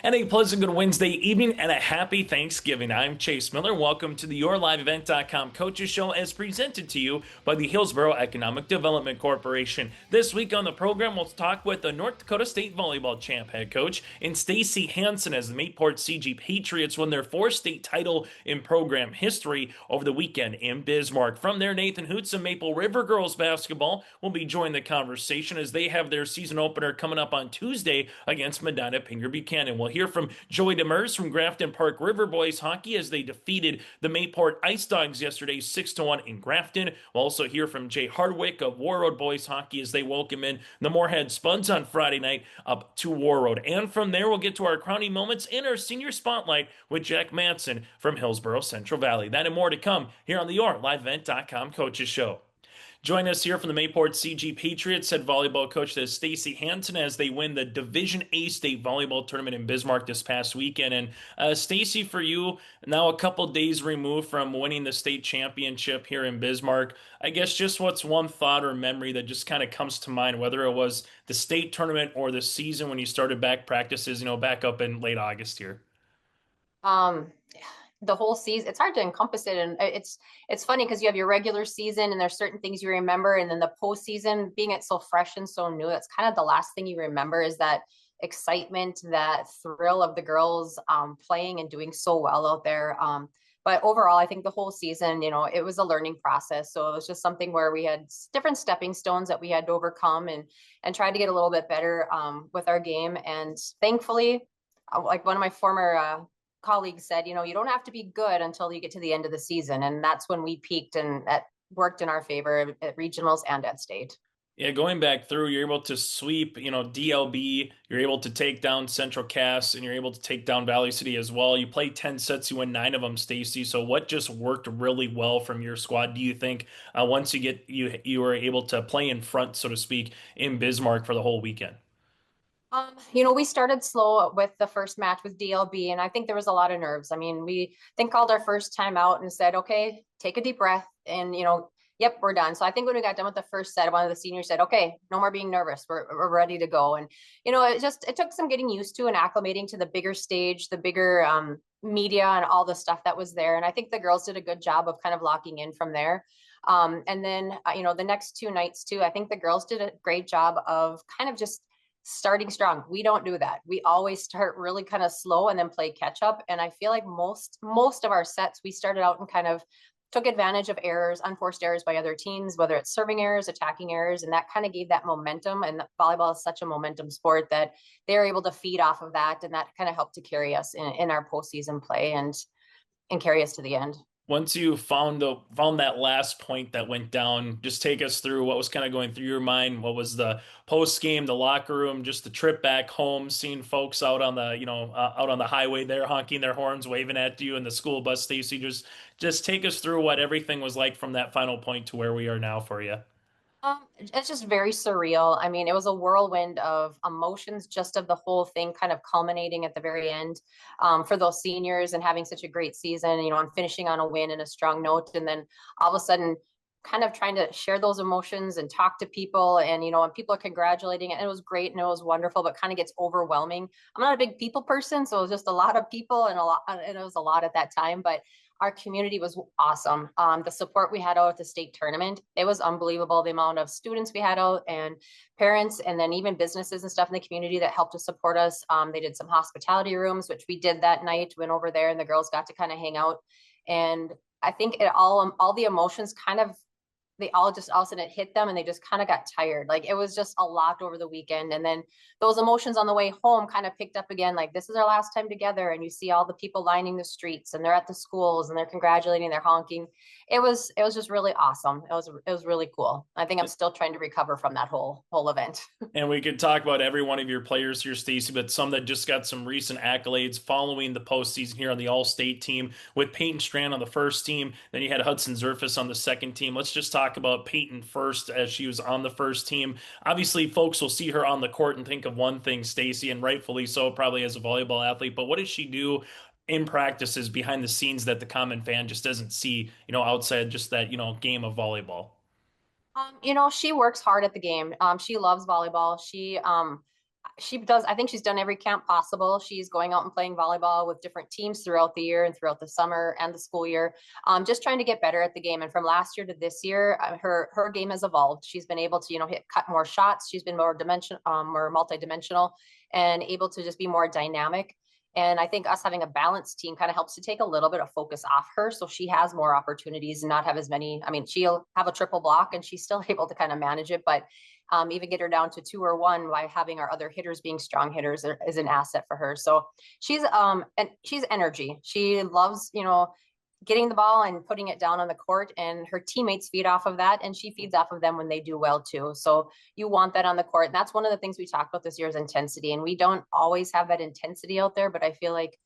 And a pleasant good Wednesday evening and a happy Thanksgiving. I'm Chase Miller. Welcome to the YourLiveEvent.com Coaches Show as presented to you by the Hillsboro Economic Development Corporation. This week on the program, we'll talk with the North Dakota State Volleyball champ head coach and Stacy Hanson as the Mayport CG Patriots won their fourth state title in program history over the weekend in Bismarck. From there, Nathan Hoots and Maple River Girls Basketball will be joining the conversation as they have their season opener coming up on Tuesday against Medina Pinger Buchanan. We'll hear from Joey Demers from Grafton-Park River Boys Hockey as they defeated the Mayport Ice Dogs yesterday 6-1 in Grafton. We'll also hear from Jay Hardwick of Warroad Boys Hockey as they welcome in the Moorhead Spuds on Friday night up to Warroad. And from there, we'll get to our crowning moments in our senior spotlight with Jack Mattson from Hillsboro Central Valley. That and more to come here on the YourLiveEvent.com Coaches Show. Join us here from the Mayport CG Patriots, head volleyball coach Stacy Hanson as they win the Division A state volleyball tournament in Bismarck this past weekend. And Stacy, for you, now a couple days removed from winning the state championship here in Bismarck, I guess just what's one thought or memory that just kind of comes to mind, whether it was the state tournament or the season when you started back practices, back up in late August here? Um, the whole season, it's hard to encompass it. And it's funny because you have your regular season and there's certain things you remember. And then the postseason, being it so fresh and so new, that's kind of the last thing you remember is that excitement, that thrill of the girls playing and doing so well out there. But overall, I think the whole season, it was a learning process. So it was just something where we had different stepping stones that we had to overcome and try to get a little bit better with our game. And thankfully, like one of my former colleagues said, you don't have to be good until you get to the end of the season. And that's when we peaked and that worked in our favor at regionals and at state. Yeah, going back through, you're able to sweep, DLB, you're able to take down Central Cass, and you're able to take down Valley City as well. You play 10 sets, you win 9 of them, Stacy. So what just worked really well from your squad, do you think, once you were able to play in front, so to speak, in Bismarck for the whole weekend? We started slow with the first match with DLB, and I think there was a lot of nerves. I mean, we then called our first time out and said, okay, take a deep breath, and yep, we're done. So I think when we got done with the first set, one of the seniors said, okay, no more being nervous. We're ready to go. And it took some getting used to and acclimating to the bigger stage, the bigger media and all the stuff that was there. And I think the girls did a good job of kind of locking in from there. And then the next two nights too, I think the girls did a great job of kind of just starting strong. We don't do that. We always start really kind of slow and then play catch up. And I feel like most of our sets, we started out and kind of took advantage of errors, unforced errors by other teams, whether it's serving errors, attacking errors, and that kind of gave that momentum. And volleyball is such a momentum sport that they're able to feed off of that. And that kind of helped to carry us in our postseason play and carry us to the end. Once you found that last point that went down, just take us through what was kind of going through your mind. What was the post game, the locker room, just the trip back home, seeing folks out on the out on the highway there, honking their horns, waving at you, and the school bus. Stacy, just take us through what everything was like from that final point to where we are now for you. It's just very surreal. I mean, it was a whirlwind of emotions, just of the whole thing kind of culminating at the very end for those seniors and having such a great season, and finishing on a win and a strong note. And then all of a sudden, kind of trying to share those emotions and talk to people and people are congratulating it. And it was great and it was wonderful, but kind of gets overwhelming. I'm not a big people person, so it was just a lot of people and it was a lot at that time. But our community was awesome. The support we had out at the state tournament, it was unbelievable. The amount of students we had out and parents, and then even businesses and stuff in the community that helped to support us. They did some hospitality rooms, which we did that night, went over there and the girls got to kind of hang out. And I think all the emotions kind of, they all of a sudden it hit them and they just kind of got tired. Like it was just a lot over the weekend. And then those emotions on the way home kind of picked up again, like this is our last time together. And you see all the people lining the streets and they're at the schools and they're congratulating, they're honking. It was just really awesome. It was really cool. I think I'm still trying to recover from that whole event. And we could talk about every one of your players here, Stacy, but some that just got some recent accolades following the postseason here on the All-State team with Peyton Strand on the first team. Then you had Hudson Zerfus on the second team. Let's just talk about Peyton first as she was on the first team. Obviously, folks will see her on the court and think of one thing, Stacy, and rightfully so, probably as a volleyball athlete. But what does she do in practices behind the scenes that the common fan just doesn't see, outside just that, game of volleyball? She works hard at the game. She loves volleyball. She does. I think she's done every camp possible. She's going out and playing volleyball with different teams throughout the year and throughout the summer and the school year, just trying to get better at the game. And from last year to this year, her game has evolved. She's been able to, cut more shots. She's been more more multidimensional, and able to just be more dynamic. And I think us having a balanced team kind of helps to take a little bit of focus off her. So she has more opportunities and not have as many. I mean, she'll have a triple block and she's still able to kind of manage it, but even get her down to 2 or 1 by having our other hitters being strong hitters is an asset for her. So and she's energy. She loves, getting the ball and putting it down on the court, and her teammates feed off of that, and she feeds off of them when they do well too. So you want that on the court. And that's one of the things we talked about this year is intensity. And we don't always have that intensity out there, but I feel like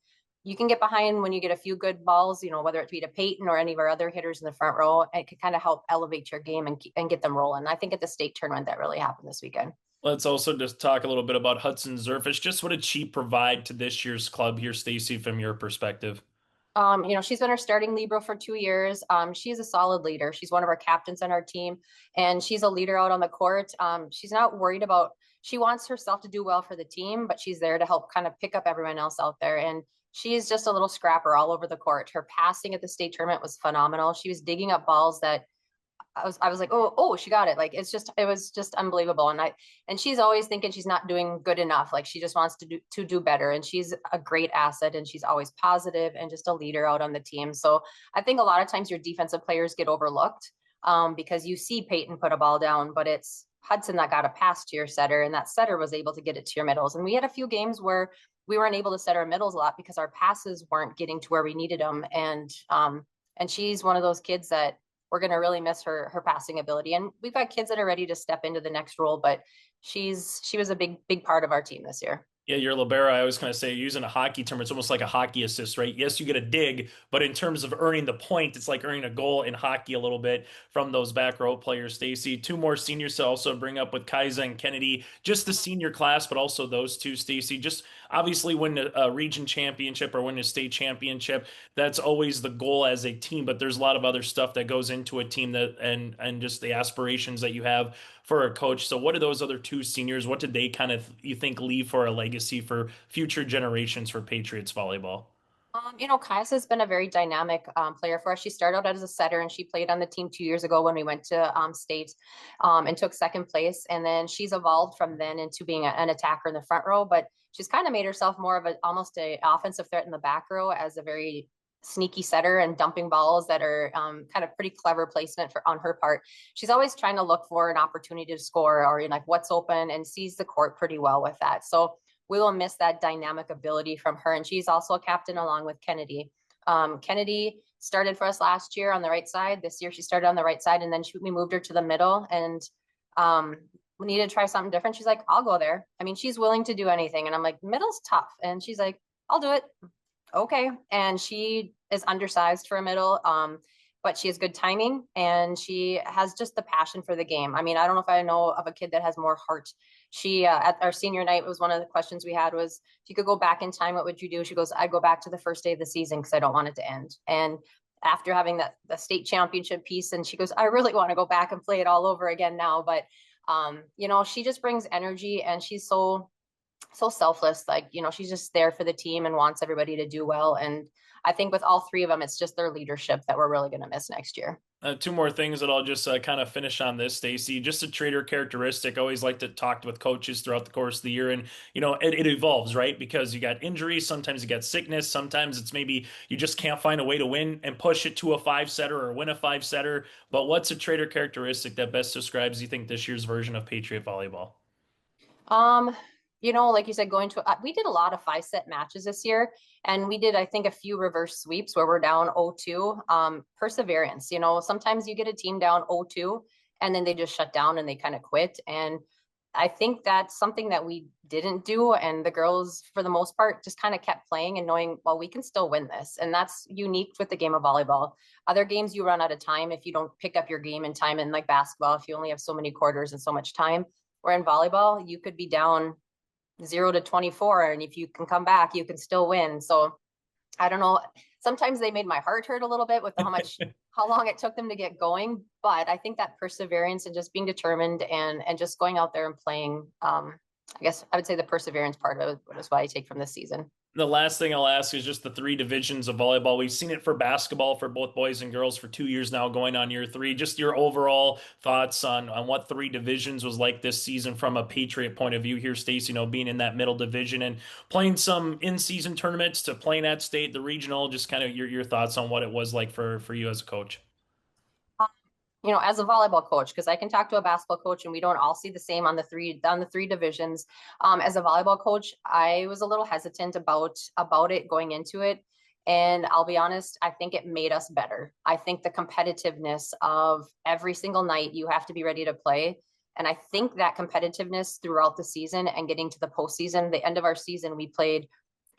you can get behind when you get a few good balls, whether it be to Peyton or any of our other hitters in the front row. It could kind of help elevate your game and get them rolling. I think at the state tournament that really happened this weekend. Let's also just talk a little bit about Hudson Zerfish. Just what did she provide to this year's club here, Stacy, from your perspective? She's been our starting libero for 2 years. She's a solid leader. She's one of our captains on our team, and she's a leader out on the court. She's not worried about, she wants herself to do well for the team, but she's there to help kind of pick up everyone else out there. And she's just a little scrapper all over the court. Her passing at the state tournament was phenomenal. She was digging up balls that I was like, oh, she got it. Like, it was just unbelievable. And she's always thinking she's not doing good enough. Like, she just wants to do better. And she's a great asset, and she's always positive and just a leader out on the team. So I think a lot of times your defensive players get overlooked because you see Peyton put a ball down, but it's Hudson that got a pass to your setter, and that setter was able to get it to your middles. And we had a few games where we weren't able to set our middles a lot because our passes weren't getting to where we needed them. And she's one of those kids that we're going to really miss her passing ability. And we've got kids that are ready to step into the next role, but she was a big part of our team this year. Yeah, your libero, I was going to say, using a hockey term, it's almost like a hockey assist, right? Yes, you get a dig, but in terms of earning the point, it's like earning a goal in hockey a little bit from those back row players, Stacy. 2 more seniors to also bring up with Kaiza and Kennedy, just the senior class, but also those two, Stacy. Just obviously win a region championship or win a state championship. That's always the goal as a team, but there's a lot of other stuff that goes into a team that and just the aspirations that you have for a coach. So what are those other 2 seniors? What did they kind of, you think, leave for a legacy for future generations for Patriots volleyball? Kai's has been a very dynamic player for us. She started out as a setter, and she played on the team 2 years ago when we went to state and took second place. And then she's evolved from then into being an attacker in the front row, but she's kind of made herself more of almost a offensive threat in the back row as a very sneaky setter and dumping balls that are kind of pretty clever placement on her part. She's always trying to look for an opportunity to score or like what's open, and sees the court pretty well with that. So we will miss that dynamic ability from her. And she's also a captain along with Kennedy. Kennedy started for us last year on the right side. This year she started on the right side, and then we moved her to the middle, and we needed to try something different. She's like, I'll go there. I mean, she's willing to do anything. And I'm like, middle's tough. And she's like, I'll do it. Okay. And she is undersized for a middle, but she has good timing, and she has just the passion for the game. I mean, I don't know if I know of a kid that has more heart. She at our senior night, was one of the questions we had was, if you could go back in time, what would you do? She goes, I'd go back to the first day of the season because I don't want it to end. And after having the state championship piece, and she goes, I really want to go back and play it all over again now. But she just brings energy, and she's so selfless. Like, she's just there for the team and wants everybody to do well. And I think with all 3 of them, it's just their leadership that we're really going to miss next year. 2 more things that I'll just kind of finish on this, Stacy. Just a trader characteristic. I always like to talk with coaches throughout the course of the year, and it evolves, right? Because you got injuries, sometimes you got sickness, sometimes it's maybe you just can't find a way to win and push it to a 5-setter or win a 5-setter. But what's a trader characteristic that best describes, you think, this year's version of Patriot volleyball? Like you said, we did a lot of 5-set matches this year, and we did, I think, a few reverse sweeps where we're down 0-2. Perseverance, sometimes you get a team down 0-2 and then they just shut down and they kind of quit. And I think that's something that we didn't do. And the girls, for the most part, just kind of kept playing and knowing, well, we can still win this. And that's unique with the game of volleyball. Other games, you run out of time if you don't pick up your game in time. And like basketball, if you only have so many quarters and so much time, where in volleyball, you could be down 0-24, and if you can come back, you can still win. So I don't know, sometimes they made my heart hurt a little bit with how long it took them to get going, but I think that perseverance and just being determined and just going out there and playing I guess I would say the perseverance part of it is what I take from this season. The last thing I'll ask is just the three divisions of volleyball. We've seen it for basketball for both boys and girls for 2 years now, going on year three. Just your overall thoughts on what three divisions was like this season from a Patriot point of view here, Stacy, being in that middle division and playing some in-season tournaments to playing at state, the regional, just kind of your thoughts on what it was like for you as a coach. As a volleyball coach, because I can talk to a basketball coach and we don't all see the same on the three divisions. As a volleyball coach, I was a little hesitant about it going into it. And I'll be honest, I think it made us better. I think the competitiveness of every single night you have to be ready to play. And I think that competitiveness throughout the season and getting to the postseason, the end of our season, we played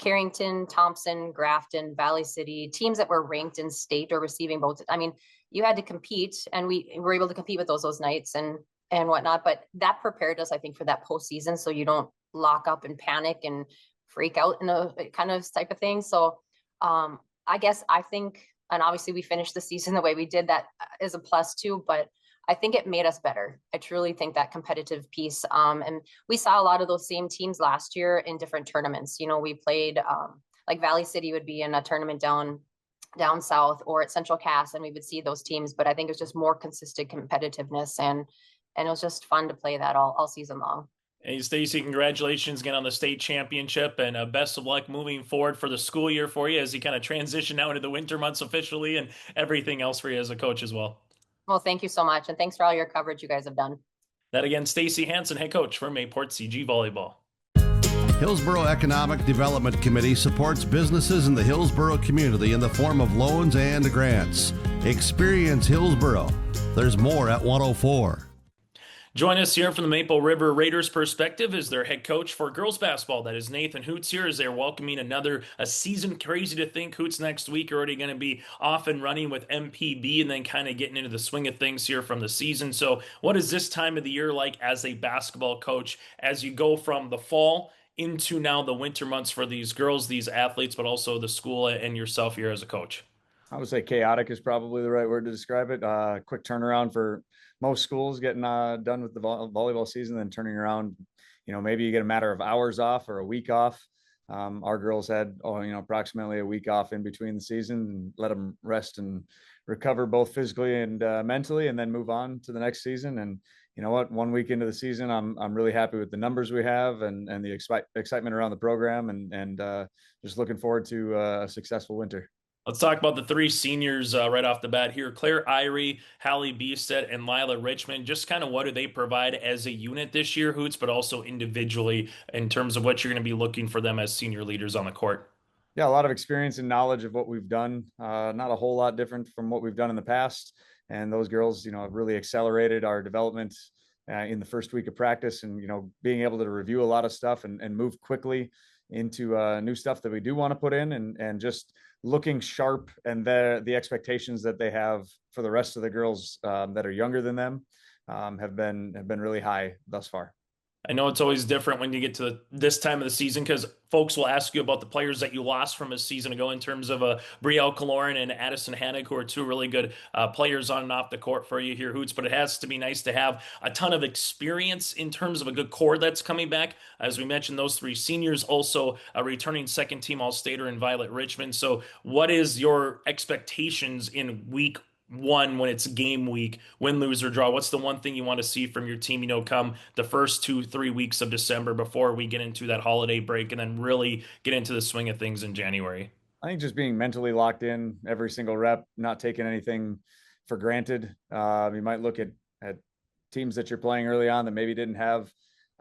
Carrington, Thompson, Grafton, Valley City, teams that were ranked in state or receiving votes. I mean, you had to compete, and we were able to compete with those nights and whatnot. But that prepared us, I think, for that postseason, so you don't lock up and panic and freak out in a kind of type of thing. So I guess I think, and obviously we finished the season the way we did, that is a plus too. But I think it made us better. I truly think that competitive piece. And we saw a lot of those same teams last year in different tournaments. We played like Valley City would be in a tournament down south or at Central Cass, and we would see those teams. But I think it was just more consistent competitiveness, and it was just fun to play that all season long. Hey, Stacy, congratulations again on the state championship and best of luck moving forward for the school year for you as you kind of transition now into the winter months officially and everything else for you as a coach as well. Well, thank you so much, and thanks for all your coverage you guys have done. That again, Stacy Hanson, head coach for Mayport CG Volleyball. Hillsboro Economic Development Committee supports businesses in the Hillsboro community in the form of loans and grants. Experience Hillsboro. There's more at 104. Join us here from the Maple River Raiders perspective as their head coach for girls basketball. That is Nathan Hoots here as they're welcoming a season. Crazy to think Hoots next week are already going to be off and running with MPB and then kind of getting into the swing of things here from the season. So what is this time of the year like as a basketball coach as you go from the fall into now the winter months for these girls, these athletes, but also the school and yourself here as a coach? I would say chaotic is probably the right word to describe it. Quick turnaround for most schools getting done with the volleyball season, then turning around, maybe you get a matter of hours off or a week off. Our girls had, approximately a week off in between the season and let them rest and recover both physically and mentally, and then move on to the next season. And you know what, 1 week into the season, I'm really happy with the numbers we have and the excitement around the program and just looking forward to a successful winter. Let's talk about the three seniors right off the bat here. Claire Irie, Hallie Beestead, and Lila Richmond. Just kind of what do they provide as a unit this year, Hoots, but also individually in terms of what you're going to be looking for them as senior leaders on the court? Yeah, a lot of experience and knowledge of what we've done. Not a whole lot different from what we've done in the past. And those girls, have really accelerated our development in the first week of practice and, being able to review a lot of stuff and move quickly into new stuff that we do want to put in and just looking sharp and the expectations that they have for the rest of the girls that are younger than them have been really high thus far. I know it's always different when you get to this time of the season because folks will ask you about the players that you lost from a season ago in terms of Brielle Kaloran and Addison Hannig, who are two really good players on and off the court for you here, Hoots. But it has to be nice to have a ton of experience in terms of a good core that's coming back. As we mentioned, those three seniors, also a returning second-team All-Stater in Violet Richmond. So what is your expectations in week one when it's game week, win, lose, or draw? What's the one thing you want to see from your team, come the first 2-3 weeks of December before we get into that holiday break and then really get into the swing of things in January? I think just being mentally locked in every single rep, not taking anything for granted. You might look at teams that you're playing early on that maybe didn't have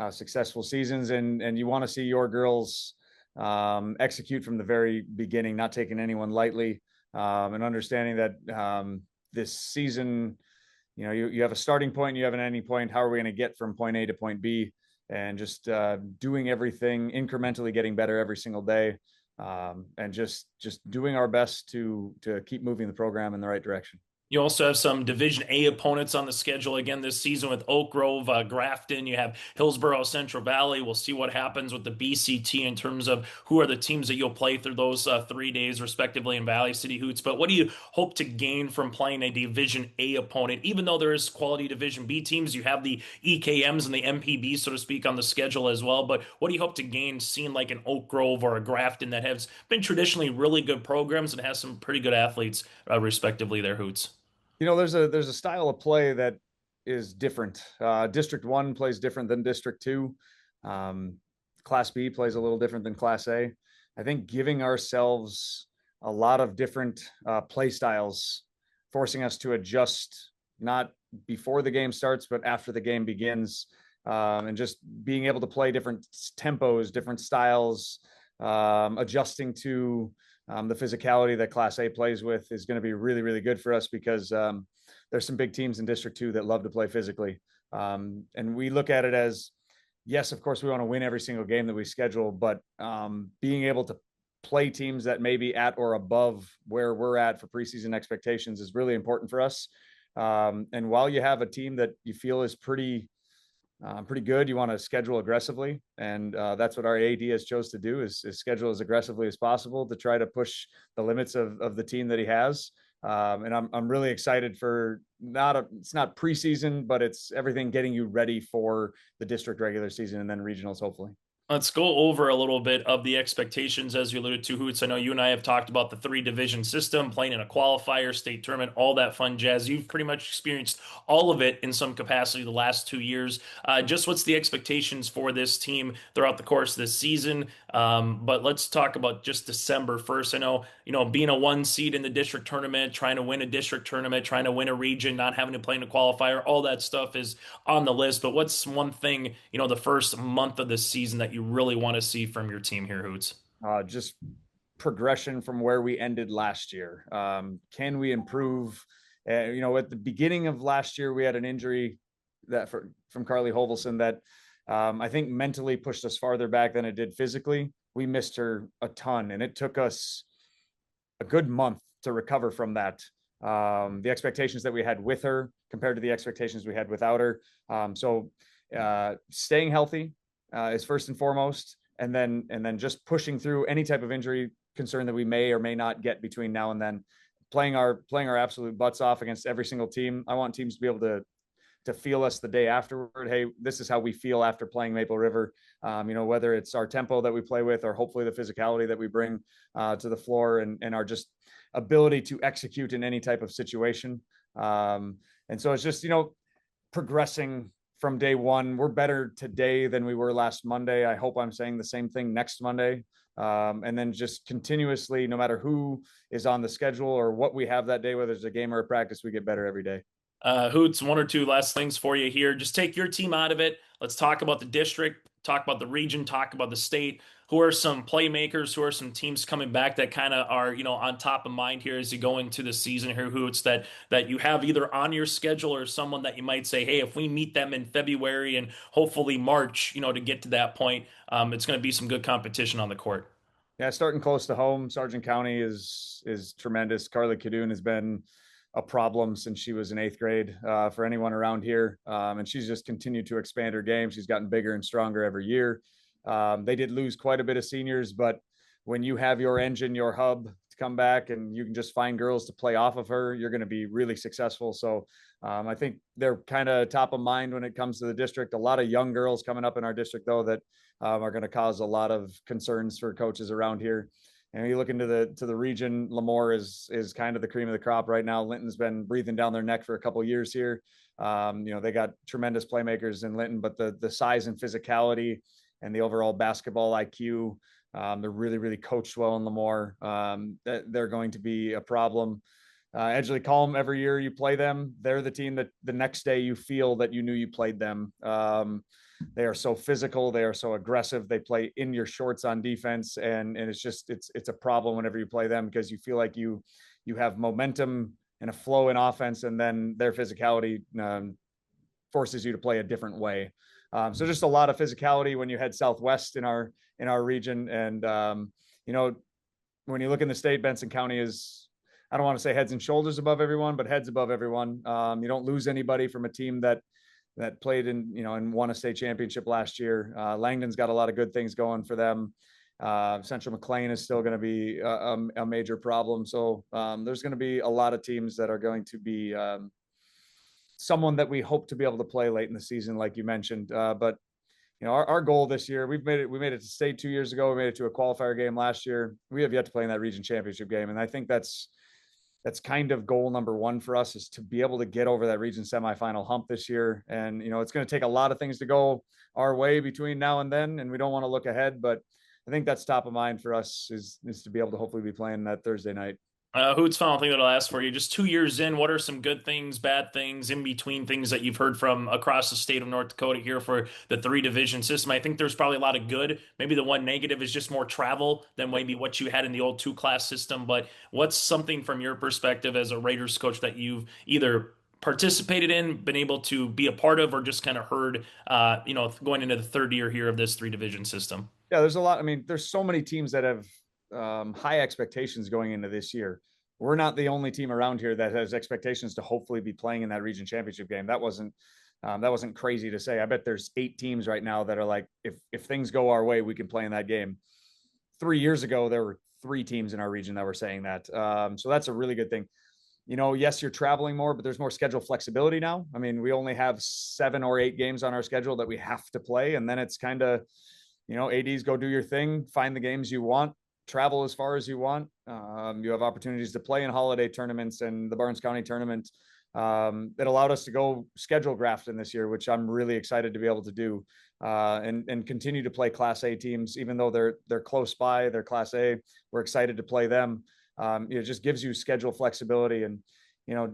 successful seasons, and you want to see your girls execute from the very beginning, not taking anyone lightly, and understanding that this season, you have a starting point and you have an ending point. How are we going to get from point A to point B? And just doing everything incrementally, getting better every single day, and just doing our best to keep moving the program in the right direction. You also have some Division A opponents on the schedule again this season with Oak Grove, Grafton. You have Hillsboro, Central Valley. We'll see what happens with the BCT in terms of who are the teams that you'll play through those 3 days, respectively, in Valley City Hoots. But what do you hope to gain from playing a Division A opponent? Even though there is quality Division B teams, you have the EKMs and the MPBs, so to speak, on the schedule as well. But what do you hope to gain seeing like an Oak Grove or a Grafton that has been traditionally really good programs and has some pretty good athletes, respectively, their Hoots? There's a style of play that is different. District 1 plays different than District 2. Class B plays a little different than Class A. I think giving ourselves a lot of different play styles, forcing us to adjust not before the game starts, but after the game begins, and just being able to play different tempos, different styles, adjusting to the physicality that Class A plays with is going to be really, really good for us because there's some big teams in District 2 that love to play physically. And we look at it as, yes, of course, we want to win every single game that we schedule, but being able to play teams that may be at or above where we're at for preseason expectations is really important for us. And while you have a team that you feel is pretty good, you want to schedule aggressively, and that's what our AD has chose to do is schedule as aggressively as possible to try to push the limits of the team that he has. And I'm really excited for it's not preseason, but it's everything getting you ready for the district regular season and then regionals, hopefully. Let's go over a little bit of the expectations as you alluded to, Hoots. I know you and I have talked about the 3 division system, playing in a qualifier, state tournament, all that fun jazz. You've pretty much experienced all of it in some capacity the last 2 years. Just what's the expectations for this team throughout the course of this season? But let's talk about just December 1st. I know, being a 1 seed in the district tournament, trying to win a district tournament, trying to win a region, not having to play in a qualifier, all that stuff is on the list. But what's one thing, the first month of the season that you really want to see from your team here, Hoots? Just progression from where we ended last year. Can we improve? At the beginning of last year, we had an injury from Carly Hovelson that I think mentally pushed us farther back than it did physically. We missed her a ton, and it took us a good month to recover from that. The expectations that we had with her compared to the expectations we had without her. So staying healthy is first and foremost, and then just pushing through any type of injury concern that we may or may not get between now and then. Playing our absolute butts off against every single team. I want teams to be able to feel us the day afterward. Hey, this is how we feel after playing Maple River. Whether it's our tempo that we play with, or hopefully the physicality that we bring to the floor, and our just ability to execute in any type of situation. And so it's just progressing from day one. We're better today than we were last Monday. I hope I'm saying the same thing next Monday. And then just continuously, no matter who is on the schedule or what we have that day, whether it's a game or a practice, we get better every day. Hoots, 1 or 2 last things for you here. Just take your team out of it. Let's talk about the district, talk about the region, talk about the state. Who are some playmakers? Who are some teams coming back that kind of are, on top of mind here as you go into the season here, Hoots, that you have either on your schedule or someone that you might say, hey, if we meet them in February and hopefully March, to get to that point, it's going to be some good competition on the court. Yeah, starting close to home, Sargent County is tremendous. Carly Cadoon has been a problem since she was in 8th grade for anyone around here. And she's just continued to expand her game. She's gotten bigger and stronger every year. They did lose quite a bit of seniors, but when you have your engine, your hub to come back and you can just find girls to play off of her, you're going to be really successful. So I think they're kind of top of mind when it comes to the district. A lot of young girls coming up in our district, though, that are going to cause a lot of concerns for coaches around here. And you look into the region, Lemoore is kind of the cream of the crop right now. Linton's been breathing down their neck for a couple of years here. They got tremendous playmakers in Linton, but the size and physicality and the overall basketball IQ, they're really, really coached well in Lemoore. They're going to be a problem. Edgeley Calm, every year you play them, they're the team that the next day you feel that you knew you played them. They are so physical. They are so aggressive. They play in your shorts on defense. And it's a problem whenever you play them because you feel like you have momentum and a flow in offense, and then their physicality forces you to play a different way. So just a lot of physicality when you head southwest in our region. And, when you look in the state, Benson County is I don't want to say heads and shoulders above everyone, but heads above everyone. You don't lose anybody from a team that played in, and won a state championship last year. Langdon's got a lot of good things going for them. Central McLean is still going to be a major problem. So there's going to be a lot of teams that are going to be someone that we hope to be able to play late in the season, like you mentioned. But our goal this year, we made it to state 2 years ago. We made it to a qualifier game last year. We have yet to play in that region championship game. And I think that's kind of goal number one for us, is to be able to get over that region semifinal hump this year. And, it's going to take a lot of things to go our way between now and then. And we don't want to look ahead, but I think that's top of mind for us is to be able to hopefully be playing that Thursday night. Hoots, final thing that I'll ask for you, just 2 years in, what are some good things, bad things, in between things that you've heard from across the state of North Dakota here for the 3-division system? I think there's probably a lot of good. Maybe the one negative is just more travel than maybe what you had in the old 2-class system. But what's something from your perspective as a Raiders coach that you've either participated in, been able to be a part of, or just kind of heard, going into the third year here of this 3-division system? Yeah, there's a lot. I mean, there's so many teams that have high expectations going into this year. We're not the only team around here that has expectations to hopefully be playing in that region championship game. That wasn't crazy to say. I bet there's 8 teams right now that are like, if things go our way, we can play in that game. 3 years ago, there were 3 teams in our region that were saying that. So that's a really good thing. Yes, you're traveling more, but there's more schedule flexibility now. I mean, we only have 7 or 8 games on our schedule that we have to play. And then it's kind of, ADs go do your thing, find the games you want, travel as far as you want. You have opportunities to play in holiday tournaments and the Barnes County tournament. It allowed us to go schedule Grafton this year, which I'm really excited to be able to do, and continue to play Class A teams, even though they're close by, they're Class A. We're excited to play them. It just gives you schedule flexibility. And,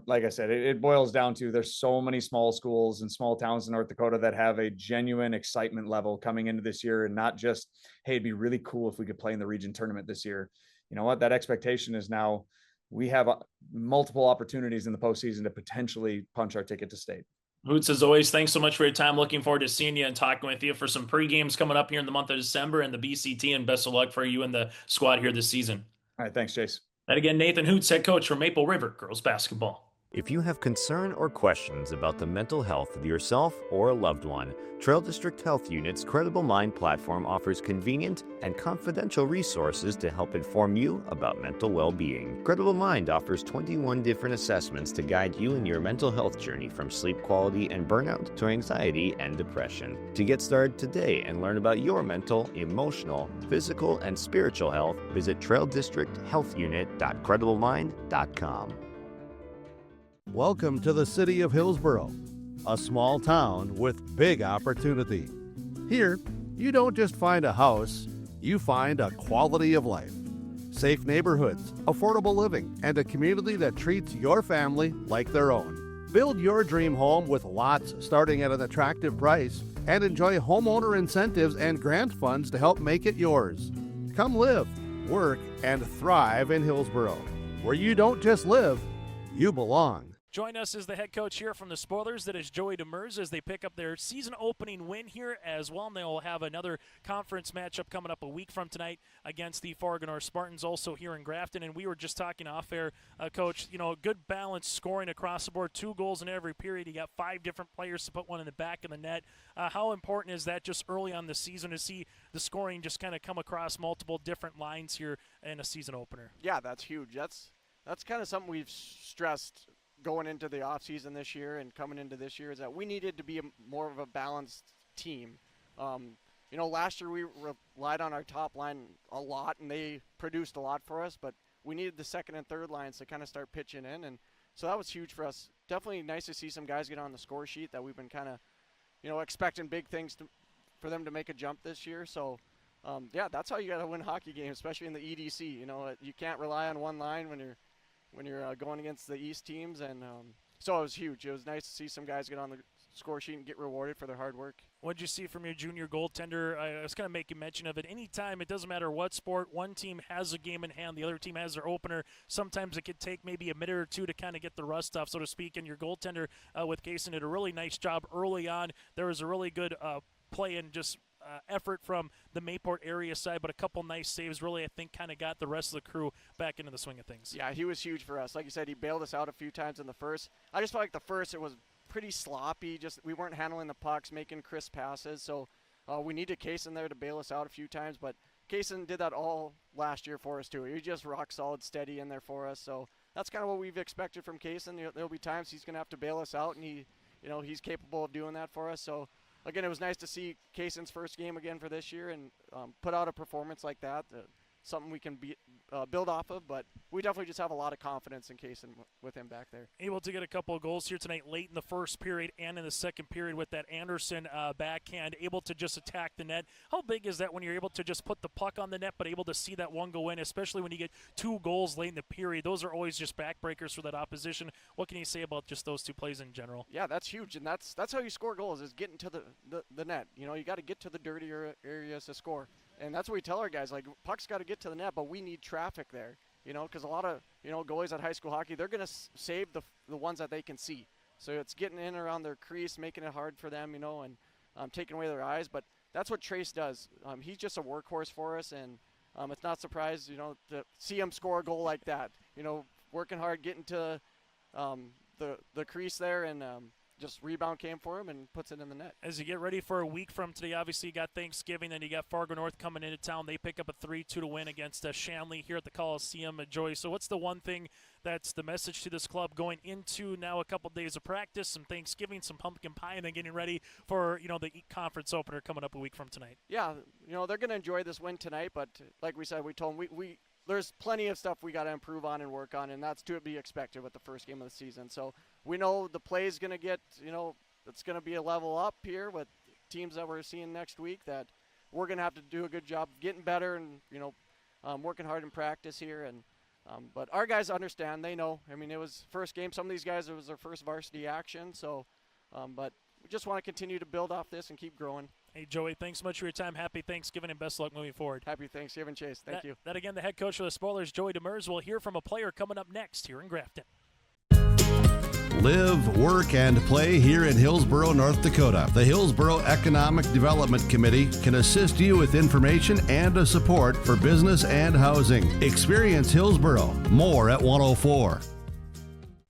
like I said, it boils down to, there's so many small schools and small towns in North Dakota that have a genuine excitement level coming into this year, and not just, hey, it'd be really cool if we could play in the region tournament this year. You know what? That expectation is now we have multiple opportunities in the postseason to potentially punch our ticket to state. Hoots, as always, thanks so much for your time. Looking forward to seeing you and talking with you for some pre-games coming up here in the month of December and the BCT, and best of luck for you and the squad here this season. All right. Thanks, Chase. And again, Nathan Hoots, head coach for Maple River Girls Basketball. If you have concern or questions about the mental health of yourself or a loved one, Trail District Health Unit's Credible Mind platform offers convenient and confidential resources to help inform you about mental well-being. Credible Mind offers 21 different assessments to guide you in your mental health journey, from sleep quality and burnout to anxiety and depression. To get started today and learn about your mental, emotional, physical, and spiritual health, visit traildistricthealthunit.crediblemmind.com. Welcome to the city of Hillsboro, a small town with big opportunity. Here, you don't just find a house, you find a quality of life. Safe neighborhoods, affordable living, and a community that treats your family like their own. Build your dream home with lots starting at an attractive price, and enjoy homeowner incentives and grant funds to help make it yours. Come live, work, and thrive in Hillsboro, where you don't just live, you belong. Join us as the head coach here from the Spoilers. That is Joey Demers, as they pick up their season opening win here as well. And they will have another conference matchup coming up a week from tonight against the Fargo Spartans, also here in Grafton. And we were just talking off air, Coach, good balance scoring across the board, 2 goals in every period. You got 5 different players to put one in the back of the net. How important is that just early on the season to see the scoring just kind of come across multiple different lines here in a season opener? Yeah, that's huge. That's kind of something we've stressed going into the offseason this year and coming into this year, is that we needed to be more of a balanced team. Last year we relied on our top line a lot, and they produced a lot for us, but we needed the second and third lines to kind of start pitching in, and so that was huge for us. Definitely nice to see some guys get on the score sheet that we've been kind of, expecting big things for them to make a jump this year. So, that's how you got to win hockey games, especially in the EDC. You can't rely on one line when you're going against the East teams, and so it was huge. It was nice to see some guys get on the score sheet and get rewarded for their hard work. What did you see from your junior goaltender? I was kind of making mention of it. Anytime, it doesn't matter what sport, one team has a game in hand, the other team has their opener. Sometimes it could take maybe a minute or two to kind of get the rust off, so to speak, and your goaltender with Kaysen did a really nice job early on. There was a really good play and just effort from the Mayport area side, but a couple nice saves really, I think, kind of got the rest of the crew back into the swing of things. Yeah, he was huge for us. Like you said, he bailed us out a few times in the first. I just felt like the first, it was pretty sloppy. Just we weren't handling the pucks, making crisp passes. So we needed Kaysen there to bail us out a few times, but Kaysen did that all last year for us too. He just rock solid, steady in there for us. So that's kind of what we've expected from Kaysen. There'll be times he's going to have to bail us out, and he's capable of doing that for us. So again, it was nice to see Kaysen's first game again for this year and put out a performance like that. Something we can build off of, but we definitely just have a lot of confidence in Kaysen with him back there. Able to get a couple of goals here tonight late in the first period and in the second period with that Anderson backhand, able to just attack the net. How big is that when you're able to just put the puck on the net but able to see that one go in, especially when you get 2 goals late in the period? Those are always just backbreakers for that opposition. What can you say about just those 2 plays in general? Yeah, that's huge, and that's how you score goals, is getting to the net. You got to get to the dirtier areas to score. And that's what we tell our guys, like, puck's got to get to the net, but we need traffic there, because a lot of, goalies at high school hockey, they're going to save the ones that they can see. So it's getting in around their crease, making it hard for them, and taking away their eyes. But that's what Trace does. He's just a workhorse for us, and it's not surprised, to see him score a goal like that. Working hard, getting to the crease there, and just rebound came for him and puts it in the net. As you get ready for a week from today, obviously you got Thanksgiving, then you got Fargo North coming into town. They pick up a 3-2 to win against Shanley here at the Coliseum at Joy. So what's the one thing that's the message to this club going into now a couple days of practice, some Thanksgiving, some pumpkin pie, and then getting ready for, the conference opener coming up a week from tonight? Yeah, they're going to enjoy this win tonight, but like we said, we told them there's plenty of stuff we got to improve on and work on, and that's to be expected with the first game of the season. So we know the play is going to get, it's going to be a level up here with teams that we're seeing next week, that we're going to have to do a good job getting better and, working hard in practice here. And but our guys understand. They know. I mean, it was first game. Some of these guys, it was their first varsity action. So, but we just want to continue to build off this and keep growing. Hey, Joey, thanks so much for your time. Happy Thanksgiving and best luck moving forward. Happy Thanksgiving, Chase. Thank you. That again, the head coach of the Spoilers, Joey Demers. We'll hear from a player coming up next here in Grafton. Live, work, and play here in Hillsboro, North Dakota. The Hillsboro Economic Development Committee can assist you with information and support for business and housing. Experience Hillsboro. More at 104.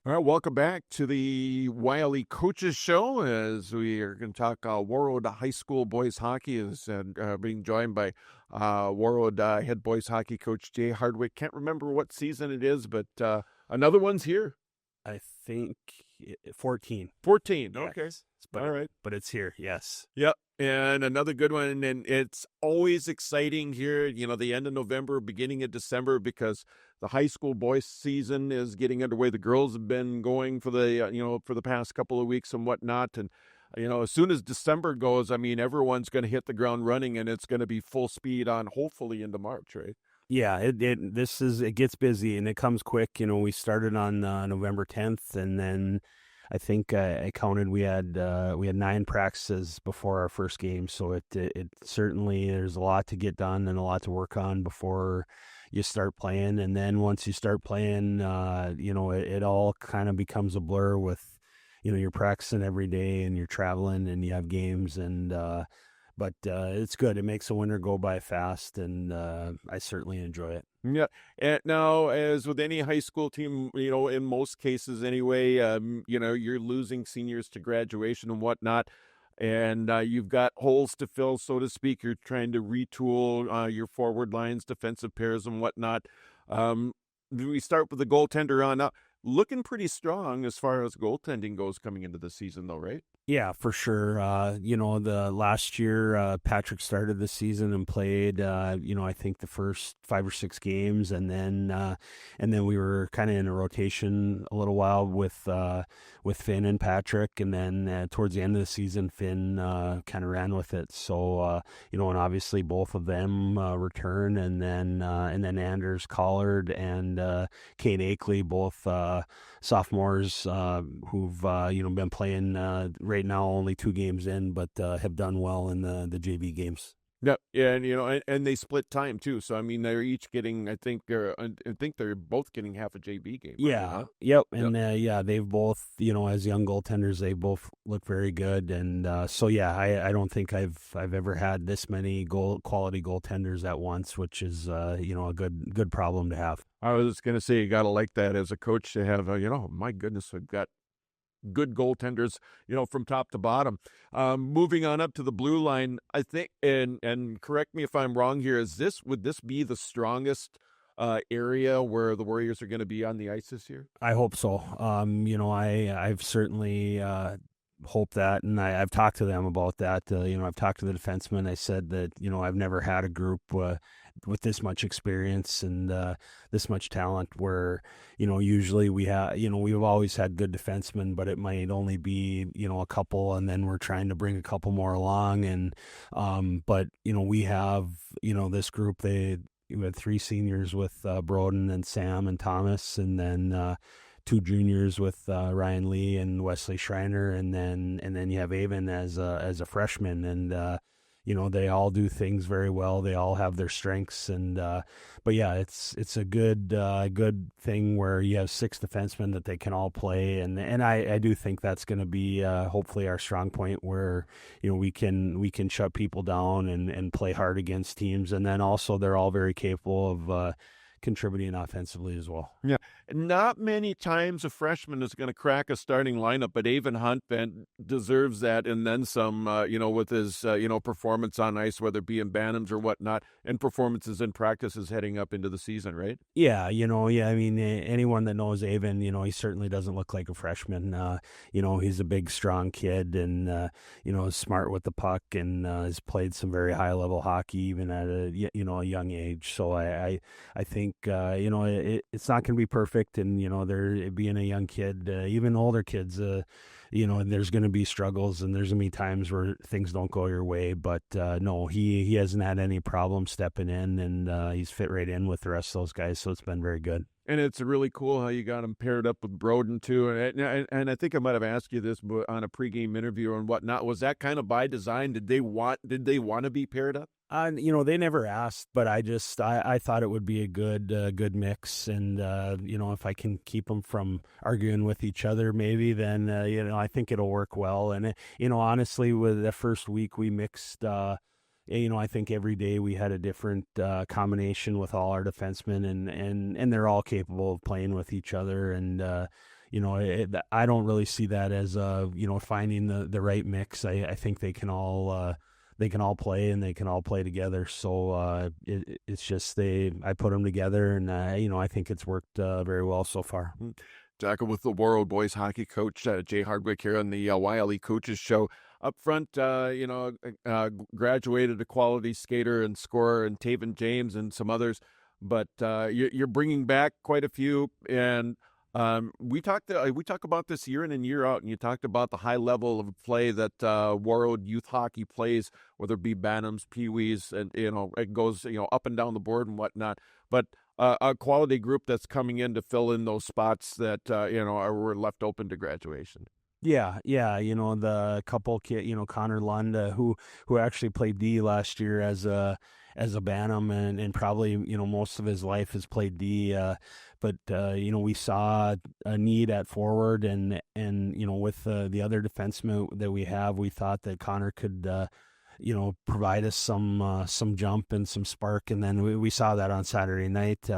All right, welcome back to the YLE Coaches Show, as we are going to talk Warroad High School boys hockey, is being joined by Warroad head boys hockey coach Jay Hardwick. Can't remember what season it is, but another one's here. I think 14. 14, okay. Yes. But, all right. But it's here, yes. Yep, and another good one, and it's always exciting here, the end of November, beginning of December, because the high school boys season is getting underway. The girls have been going for the, for the past couple of weeks and whatnot, and, as soon as December goes, everyone's going to hit the ground running, and it's going to be full speed on hopefully into March, right? Yeah, it gets busy and it comes quick. We started on November 10th, and then I think I counted we had 9 practices before our first game. So it certainly, there's a lot to get done and a lot to work on before you start playing. And then once you start playing, it all kind of becomes a blur with, you're practicing every day and you're traveling and you have games but it's good. It makes the winter go by fast, and I certainly enjoy it. Yeah. And now, as with any high school team, in most cases anyway, you're losing seniors to graduation and whatnot, and you've got holes to fill, so to speak. You're trying to retool your forward lines, defensive pairs, and whatnot. We start with the goaltender on up. Looking pretty strong as far as goaltending goes coming into the season, though, right? Yeah, for sure. The last year, Patrick started the season and played, I think the first 5 or 6 games, and then we were kind of in a rotation a little while with Finn and Patrick, and then towards the end of the season, Finn kind of ran with it. So, and obviously both of them return, and then Anders Collard and Kate Akeley, both sophomores who've been playing right now only 2 games in, but have done well in the JV games. Yeah, and they split time too. So I mean, they're each getting. I think they're both getting half a JV game. Yeah. Right? Yep. And they've both, as young goaltenders, they both look very good. And so yeah, I don't think I've ever had this many quality goaltenders at once, which is a good problem to have. I was going to say, you got to like that as a coach to have. My goodness, we've got good goaltenders, from top to bottom. Moving on up to the blue line, I think, and correct me if I'm wrong here, would this be the strongest area where the Warriors are going to be on the ice this year? I hope so. I've certainly hope that, and I've talked to them about that. I've talked to the defensemen. I said that, I've never had a group with this much experience and this much talent where, usually we've always had good defensemen, but it might only be, a couple, and then we're trying to bring a couple more along. And, but, we have, this group, we had 3 seniors with Broden and Sam and Thomas, and then 2 juniors with Ryan Lee and Wesley Schreiner, and then you have Avon as a freshman, and they all do things very well. They all have their strengths, and but yeah, it's a good thing where you have 6 defensemen that they can all play, and I do think that's going to be hopefully our strong point, where we can shut people down and play hard against teams, and then also they're all very capable of contributing offensively as well. Yeah, not many times a freshman is going to crack a starting lineup, but Avon Hunt deserves that, and then some, with his, performance on ice, whether it be in Bantams or whatnot, and performances in practices heading up into the season, right? Yeah, I mean, anyone that knows Avon, he certainly doesn't look like a freshman. He's a big, strong kid, and, is smart with the puck, and has played some very high-level hockey even at a young age. So I think, it's not going to be perfect, and, there being a young kid, even older kids, and there's going to be struggles, and there's going to be times where things don't go your way, but no, he hasn't had any problem stepping in, and he's fit right in with the rest of those guys, so it's been very good. And it's really cool how you got him paired up with Broden too. And I think I might have asked you this on a pregame interview and whatnot. Was that kind of by design? Did they want to be paired up? They never asked, but I thought it would be a good mix, and if I can keep them from arguing with each other, maybe then I think it'll work well. And honestly, with the first week we mixed. I think every day we had a different combination with all our defensemen, and they're all capable of playing with each other. And I don't really see that as finding the right mix. I think they can all play, and they can all play together. So it's just I put them together, and I think it's worked very well so far. Talking with the Warroad boys hockey coach Jay Hardwick here on the YLE Coaches Show. Up front, graduated a quality skater and scorer, and Taven James and some others, but you're bringing back quite a few. And we talk about this year in and year out, and you talked about the high level of play that Warroad youth hockey plays, whether it be Bantams, Pee-wees, and it goes up and down the board and whatnot. But a quality group that's coming in to fill in those spots that were left open to graduation. Yeah, the couple kid, Connor Lund, who actually played D last year as a Bantam, and probably most of his life has played D. But we saw a need at forward, and with the other defensemen that we have, we thought that Connor could provide us some jump and some spark, and then we saw that on Saturday night.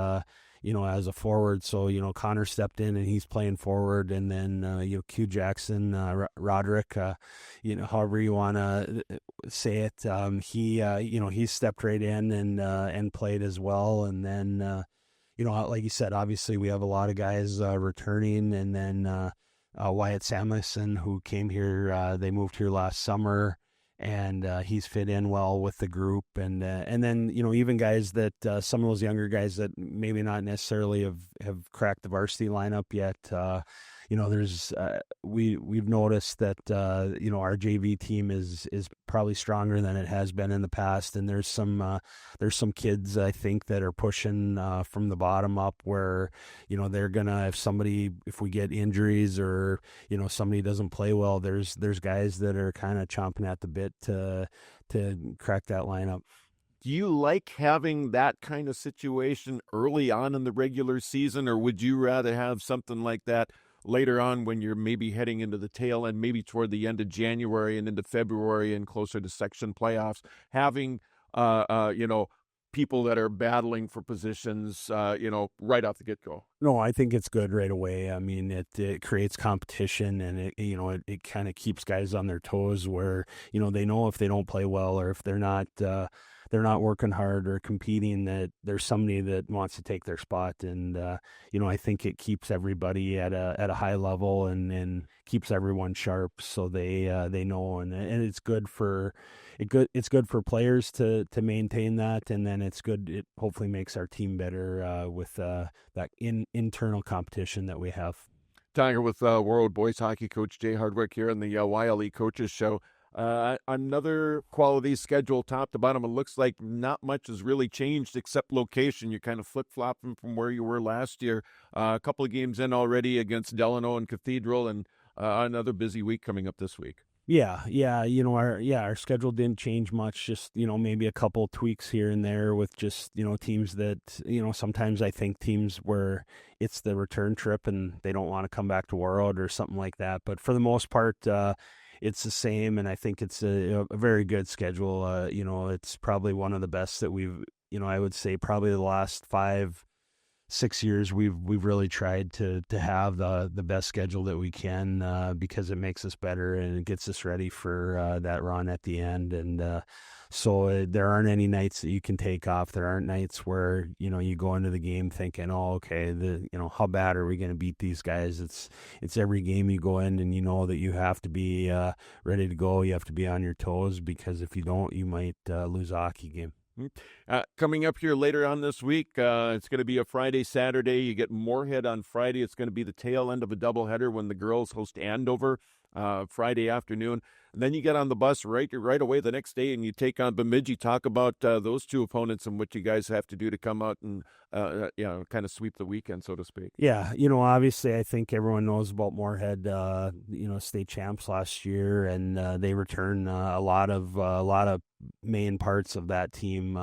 As a forward. So, Connor stepped in and he's playing forward, and then, Q Jackson, Roderick, however you want to say it. He stepped right in and played as well. And then, like you said, obviously we have a lot of guys returning, and then Wyatt Samuelson, who came here, they moved here last summer, and he's fit in well with the group, and then even guys that some of those younger guys that maybe not necessarily have cracked the varsity lineup yet, there's we've noticed that our JV team is probably stronger than it has been in the past, and there's some kids I think that are pushing from the bottom up where they're gonna, if we get injuries or somebody doesn't play well, there's guys that are kind of chomping at the bit to crack that lineup. Do you like having that kind of situation early on in the regular season, or would you rather have something like that later on when you're maybe heading into the tail end, maybe toward the end of January and into February and closer to section playoffs, having people that are battling for positions, right off the get-go? No, I think it's good right away. I mean, it creates competition, and it kind of keeps guys on their toes where, they know if they don't play well or if they're not working hard or competing, that there's somebody that wants to take their spot. And, I think it keeps everybody at a high level and keeps everyone sharp. So they know, and it's good for players to maintain that. And then it's good. It hopefully makes our team better with that internal competition that we have. Talking with Warroad boys hockey coach Jay Hardwick here on the YLE Coaches Show. Another quality schedule top to bottom. It looks like not much has really changed except location. You're kind of flip-flopping from where you were last year. A couple of games in already against Delano and Cathedral, and another busy week coming up this week. Yeah. Our schedule didn't change much. Just maybe a couple tweaks here and there with just teams that sometimes I think teams where it's the return trip and they don't want to come back to Warroad or something like that. But for the most part, it's the same, and I think it's a very good schedule. It's probably one of the best that we've, I would say probably the last 5-6 years we've really tried to have the best schedule that we can because it makes us better and it gets us ready for that run at the end. And so there aren't any nights that you can take off. There aren't nights where, you go into the game thinking, oh, okay, how bad are we going to beat these guys? It's every game you go in and you know that you have to be ready to go. You have to be on your toes, because if you don't, you might lose a hockey game. Coming up here later on this week, it's going to be a Friday, Saturday. You get Moorhead on Friday. It's going to be the tail end of a doubleheader when the girls host Andover Friday afternoon. And then you get on the bus right away the next day and you take on Bemidji. Talk about those two opponents and what you guys have to do to come out and kind of sweep the weekend, so to speak. Yeah, obviously I think everyone knows about Moorhead, state champs last year, and they return a lot of main parts of that team.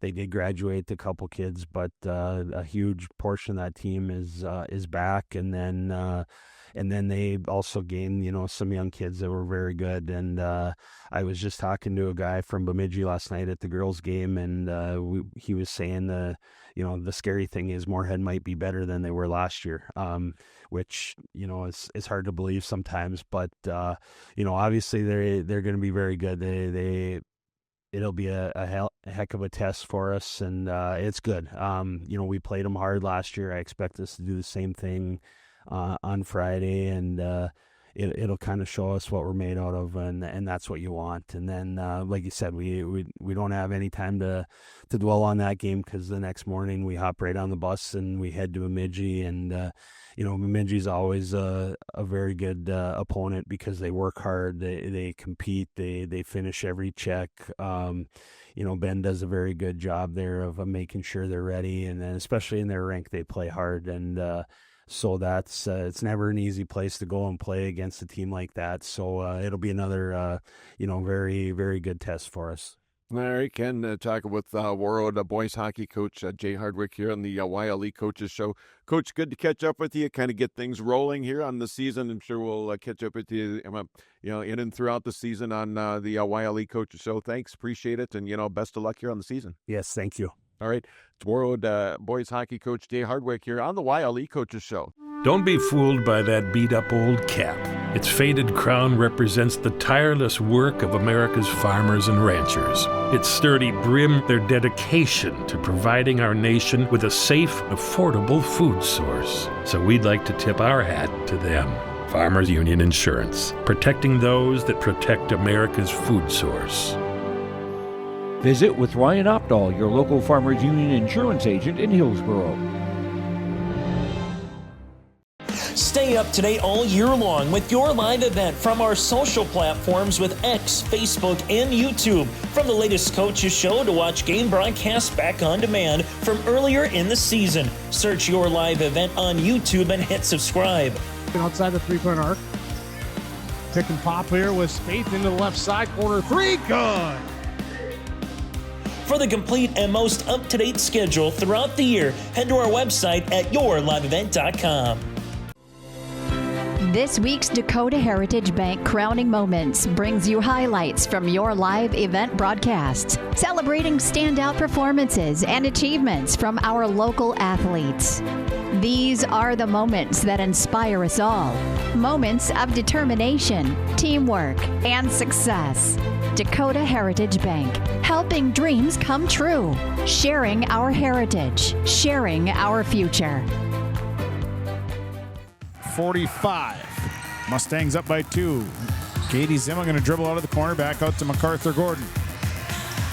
They did graduate a couple kids, but a huge portion of that team is back, and then they also gained, some young kids that were very good. And I was just talking to a guy from Bemidji last night at the girls' game, and he was saying the scary thing is Moorhead might be better than they were last year, which is hard to believe sometimes. But obviously they're going to be very good. It'll be a heck of a test for us, and it's good. We played them hard last year. I expect us to do the same thing on Friday, and it'll kind of show us what we're made out of, and that's what you want. And then, like you said, we don't have any time to dwell on that game, because the next morning we hop right on the bus and we head to Bemidji. And Bemidji's always a very good opponent because they work hard, they compete, they finish every check. Ben does a very good job there of making sure they're ready, and then especially in their rink they play hard. And so that's it's never an easy place to go and play against a team like that. So it'll be another very, very good test for us. All right, Ken, talking with Warroad boys hockey coach Jay Hardwick here on the YLE Coaches Show. Coach, good to catch up with you, kind of get things rolling here on the season. I'm sure we'll catch up with you, in and throughout the season on the YLE Coaches Show. Thanks, appreciate it, and best of luck here on the season. Yes, thank you. All right, it's Warroad boys hockey coach Jay Hardwick here on the YLE Coaches Show. Don't be fooled by that beat-up old cap. Its faded crown represents the tireless work of America's farmers and ranchers. Its sturdy brim, their dedication to providing our nation with a safe, affordable food source. So we'd like to tip our hat to them. Farmers Union Insurance, protecting those that protect America's food source. Visit with Ryan Opdahl, your local Farmers Union insurance agent in Hillsboro. Stay Stay up to date all year long with your live event from our social platforms with X, Facebook, and YouTube. From the latest coaches show to watch game broadcasts back on demand from earlier in the season. Search your live event on YouTube and hit subscribe. Outside the three-point arc. Pick and pop here with Spaeth into the left side corner. Three, good. For the complete and most up-to-date schedule throughout the year, head to our website at yourliveevent.com. This week's Dakota Heritage Bank Crowning Moments brings you highlights from your live event broadcasts, celebrating standout performances and achievements from our local athletes. These are the moments that inspire us all. Moments of determination, teamwork, and success. Dakota Heritage Bank, helping dreams come true. Sharing our heritage, sharing our future. 45. Mustangs up by 2. Katie Zimmer going to dribble out of the corner, back out to MacArthur Gordon.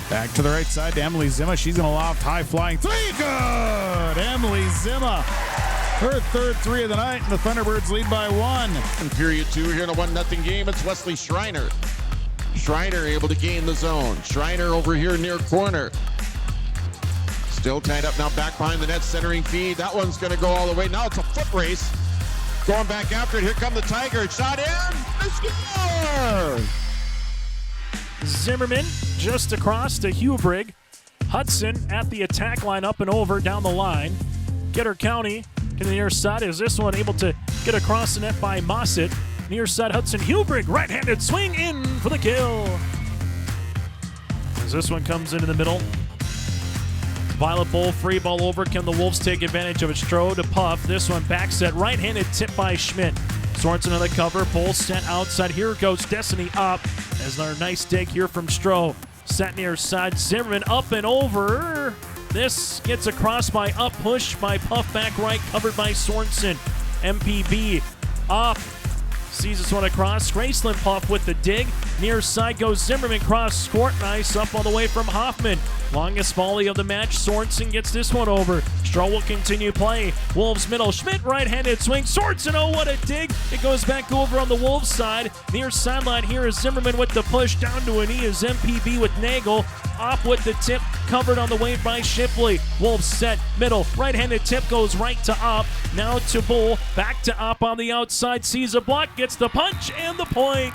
Back to the right side to Emily Zimmer. She's going to loft high flying three. Good! Emily Zimmer. Her third three of the night, and the Thunderbirds lead by 1. In period 2 here in a 1-0 game, it's Wesley Schreiner. Schreiner able to gain the zone. Schreiner over here near corner. Still tied up now back behind the net, centering feed. That one's going to go all the way. Now it's a foot race. Going back after it. Here come the Tigers. Shot in. They score! Zimmerman just across to Hubrig. Hudson at the attack line, up and over down the line. Kidder County to the near side. Is this one able to get across the net by Mossett? Near side Hudson Hubrig, right-handed swing in for the kill. As this one comes into the middle. Violet Bowl, free ball over. Can the Wolves take advantage of it? Stroh to Puff. This one back set, right-handed tip by Schmidt. Sorensen on the cover. Bowl set outside. Here goes Destiny up. As another nice dig here from Stroh. Set near side. Zimmerman up and over. This gets across by up push by Puff back right, covered by Sorensen. MPB up. Sees this one across. Graceland Puff with the dig. Near side goes Zimmerman. Cross court. Nice up all the way from Hoffman. Longest volley of the match. Sorensen gets this one over. Stroh will continue play. Wolves middle. Schmidt right-handed swing. Sorensen, oh, what a dig. It goes back over on the Wolves side. Near sideline here is Zimmerman with the push. Down to a knee is MPB with Nagel. Up with the tip. Covered on the wave by Shipley. Wolves set. Middle. Right-handed tip goes right to Up. Now to Bull. Back to Up on the outside. Sees a block. Gets the punch and the point.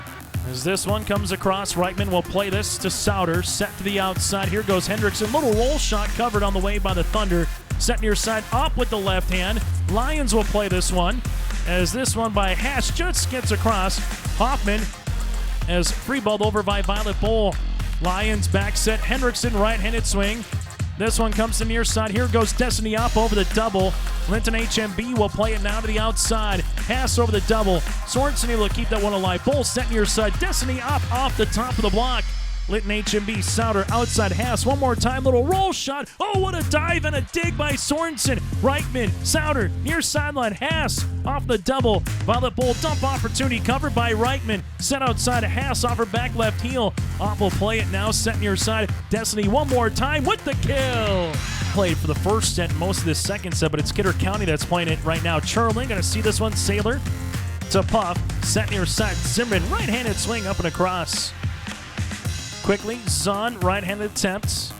As this one comes across, Reitman will play this to Souter. Set to the outside. Here goes Hendrickson. Little roll shot covered on the way by the Thunder. Set near side. Up with the left hand. Lions will play this one. As this one by Hash just gets across. Hoffman as free balled over by Violet Bowl. Lions back set. Hendrickson right-handed swing. This one comes to near side. Here goes Destiny up over the double. Linton HMB will play it now to the outside. Hass over the double. Sorensen able to keep that one alive. Bull set near side. Destiny up off the top of the block. Linton HMB, Souter outside Hass. One more time, little roll shot. Oh, what a dive and a dig by Sorensen. Reichman, Souter, near sideline. Hass off the double. Violet Bowl dump opportunity covered by Reichman. Set outside Hass off her back left heel. Off will play it now, set near side. Destiny one more time with the kill. Played for the first set, most of the second set, but it's Kidder County that's playing it right now. Churling gonna see this one. Sailor to Puff. Set near side. Zimmerman, right-handed swing up and across. Quickly, Zahn, right-handed attempts.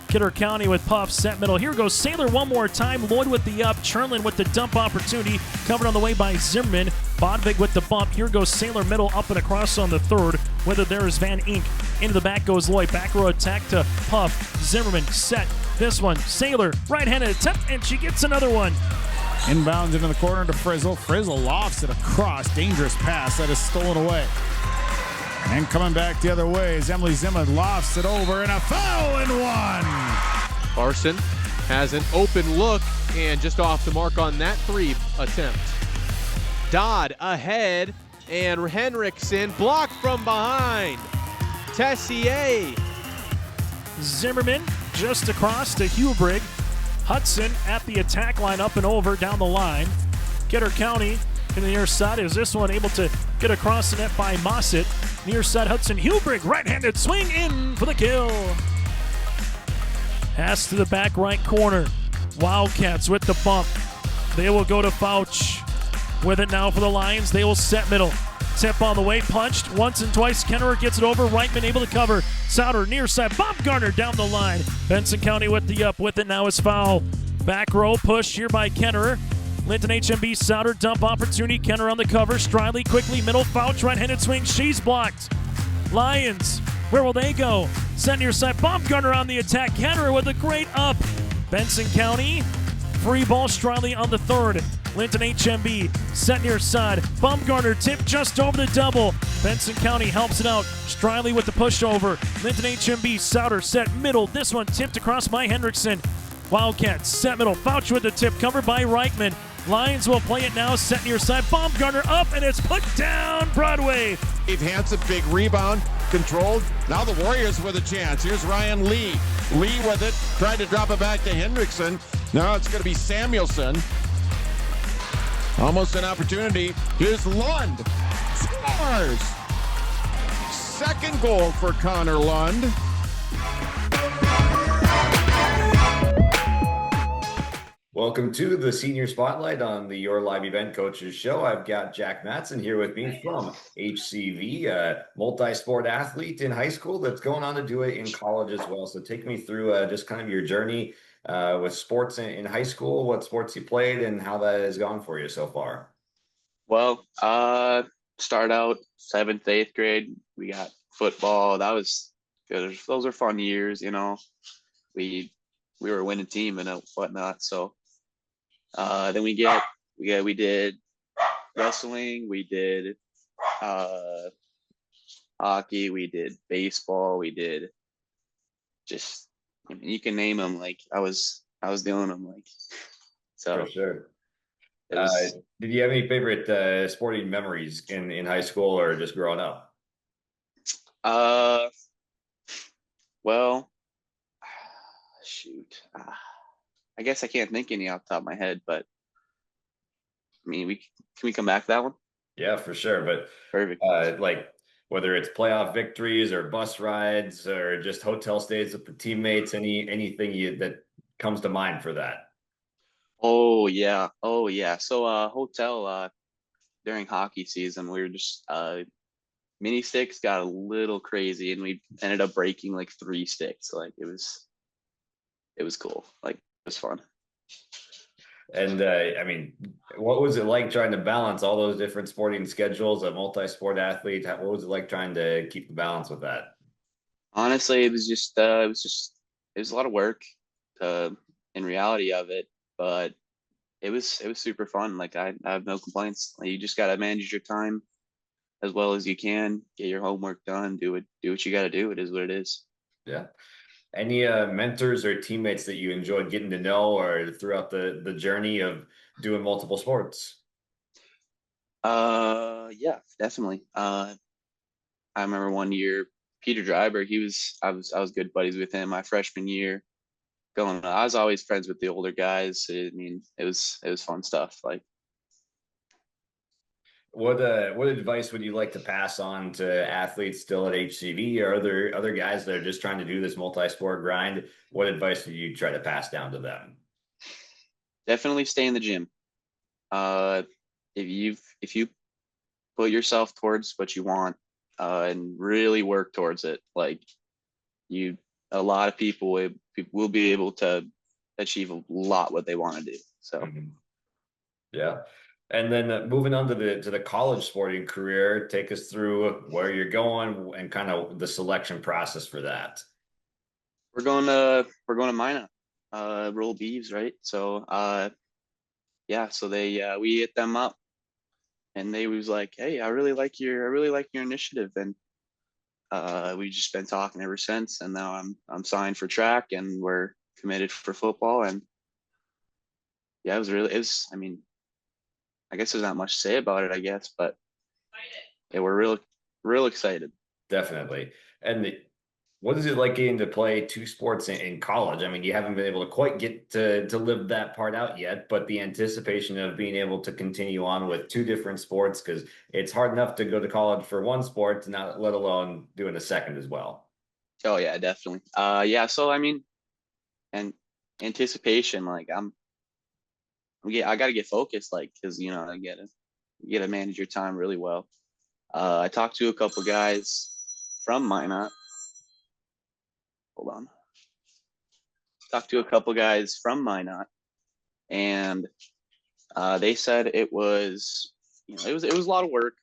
Kidder County with Puff, set middle. Here goes Sailor one more time. Lloyd with the up. Churlin with the dump opportunity. Covered on the way by Zimmerman. Bodvig with the bump. Here goes Sailor middle up and across on the third. Whether there is Van Ink. Into the back goes Lloyd. Back row attack to Puff. Zimmerman set. This one, Sailor, right-handed attempt, and she gets another one. Inbounds into the corner to Frizzle. Frizzle lofts it across. Dangerous pass that is stolen away. And coming back the other way is Emily Zimmer, lofts it over, and a foul and one. Larson has an open look and just off the mark on that three attempt. Dodd ahead, and Henriksen blocked from behind. Tessier. Zimmerman just across to Hubrig. Hudson at the attack line, up and over down the line. Kidder County in the near side. Is this one able to get across the net by Mossett? Near side Hudson Hubrig, right-handed swing in for the kill. Pass to the back right corner. Wildcats with the bump. They will go to Fouch. With it now for the Lions. They will set middle. Tip on the way, punched once and twice. Kennerer gets it over. Reitman able to cover. Souter near side. Baumgartner down the line. Benson County with the up. With it now is foul. Back row push here by Kennerer. Linton HMB Souter dump opportunity. Kennerer on the cover. Striley quickly middle. Fouch right-handed swing. She's blocked. Lions, where will they go? Set near side. Baumgartner on the attack. Kennerer with a great up. Benson County. Free ball. Striley on the third. Linton HMB set near side. Baumgartner tip just over the double. Benson County helps it out. Striley with the pushover. Linton HMB Souter set middle. This one tipped across by Hendrickson. Wildcats set middle. Fouch with the tip covered by Reitman. Lions will play it now. Set near side. Baumgartner up and it's put down Broadway. Dave Hanson, big rebound, controlled. Now the Warriors with a chance. Here's Ryan Lee. Lee with it, tried to drop it back to Hendrickson. Now it's going to be Samuelson. Almost an opportunity. Here's Lund. Scores! Second goal for Connor Lund. Welcome to the Senior Spotlight on the Your Live Event Coaches Show. I've got Jack Mattson here with me from HCV, a multi-sport athlete in high school that's going on to do it in college as well. So take me through just kind of your journey with sports in high school, what sports you played, and how that has gone for you so far. Well, start out 7th, 8th grade. We got football. That was good. Those are fun years, you know. We were a winning team and whatnot. So then we did wrestling. We did hockey. We did baseball. We did just, I mean, you can name them. Like I was doing them. Like so. For sure. Did you have any favorite sporting memories in high school or just growing up? Well, shoot. I guess I can't think any off the top of my head, but I mean, can we come back to that one? Yeah, for sure. But perfect. Like whether it's playoff victories or bus rides or just hotel stays with the teammates, anything that comes to mind for that? Oh yeah. So hotel during hockey season, we were just mini sticks got a little crazy, and we ended up breaking like 3 sticks. Like it was cool. Like it was fun. And I mean, what was it like trying to balance all those different sporting schedules, a multi-sport athlete? What was it like trying to keep the balance with that? Honestly, it was a lot of work in reality of it, but it was super fun. Like I have no complaints. Like, you just got to manage your time as well as you can, get your homework done, do what you got to do. It is what it is. Yeah. Any mentors or teammates that you enjoyed getting to know or throughout the journey of doing multiple sports? Yeah, definitely. I remember one year, Peter Dryber, I was good buddies with him my freshman year. I was always friends with the older guys. I mean, it was fun stuff. Like, what advice would you like to pass on to athletes still at HCV or other guys that are just trying to do this multi-sport grind? What advice would you try to pass down to them? Definitely stay in the gym. If you put yourself towards what you want and really work towards it, like a lot of people will be able to achieve a lot what they want to do. So yeah. And then moving on to the college sporting career, take us through where you're going and kind of the selection process for that. We're going to Mina, Roll Beeves, right? So so we hit them up, and they was like, "Hey, I really like your initiative," and we've just been talking ever since. And now I'm signed for track, and we're committed for football. And yeah, I mean, I guess there's not much to say about it, I guess, but yeah, we're real excited. Definitely. And what is it like getting to play 2 sports in college? I mean, you haven't been able to quite get to live that part out yet, but the anticipation of being able to continue on with 2 different sports, because it's hard enough to go to college for one sport, not let alone doing a second as well. Oh yeah, definitely. So I mean, and anticipation, like I got to get focused, like, because I get it. you got to manage your time really well. I talked to a couple guys from Minot. Hold on. Talked to a couple guys from Minot, and they said it was, it was a lot of work,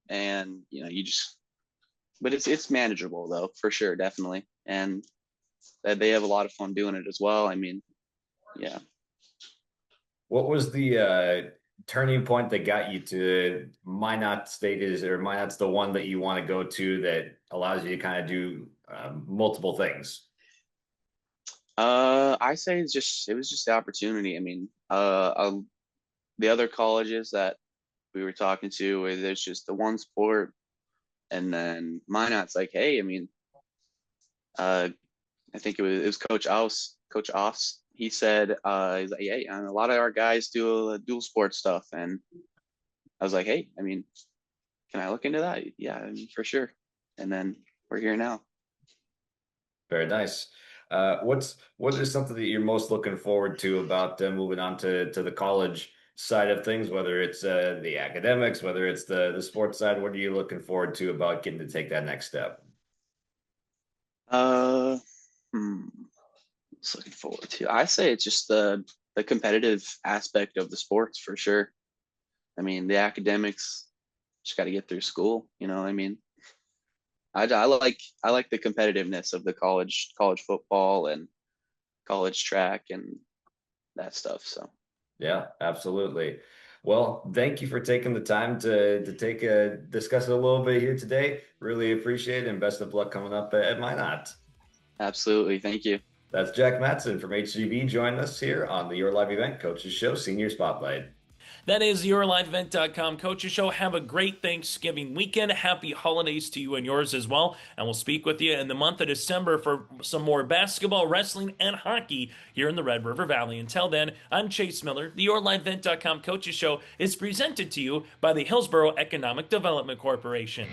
and but it's manageable though, for sure, definitely, and that they have a lot of fun doing it as well. I mean, yeah. What was the turning point that got you to Minot State Minot's the one that you want to go to that allows you to kind of do multiple things? I say it was just the opportunity. I mean, the other colleges that we were talking to, where there's just the one sport, and then Minot's like, hey, I mean, I think it was Coach Oss. He said, he's like, hey, and a lot of our guys do dual sport stuff, and I was like, hey, I mean, can I look into that? Yeah, I mean, for sure. And then we're here now. Very nice. What is something that you're most looking forward to about moving on to the college side of things, whether it's the academics, whether it's the sports side? What are you looking forward to about getting to take that next step? Just looking forward to, I say it's just the competitive aspect of the sports, for sure. I mean, the academics, just got to get through school, I mean, I like the competitiveness of the college football and college track and that stuff. So yeah, absolutely. Well, thank you for taking the time to discuss it a little bit here today. Really appreciate it, and best of luck coming up at Minot. Absolutely, thank you. That's Jack Mattson from HCV joining us here on the Your Live Event Coaches Show Senior Spotlight. That is YourLiveEvent.com Coaches Show. Have a great Thanksgiving weekend. Happy holidays to you and yours as well. And we'll speak with you in the month of December for some more basketball, wrestling, and hockey here in the Red River Valley. Until then, I'm Chase Miller. The YourLiveEvent.com Coaches Show is presented to you by the Hillsboro Economic Development Corporation.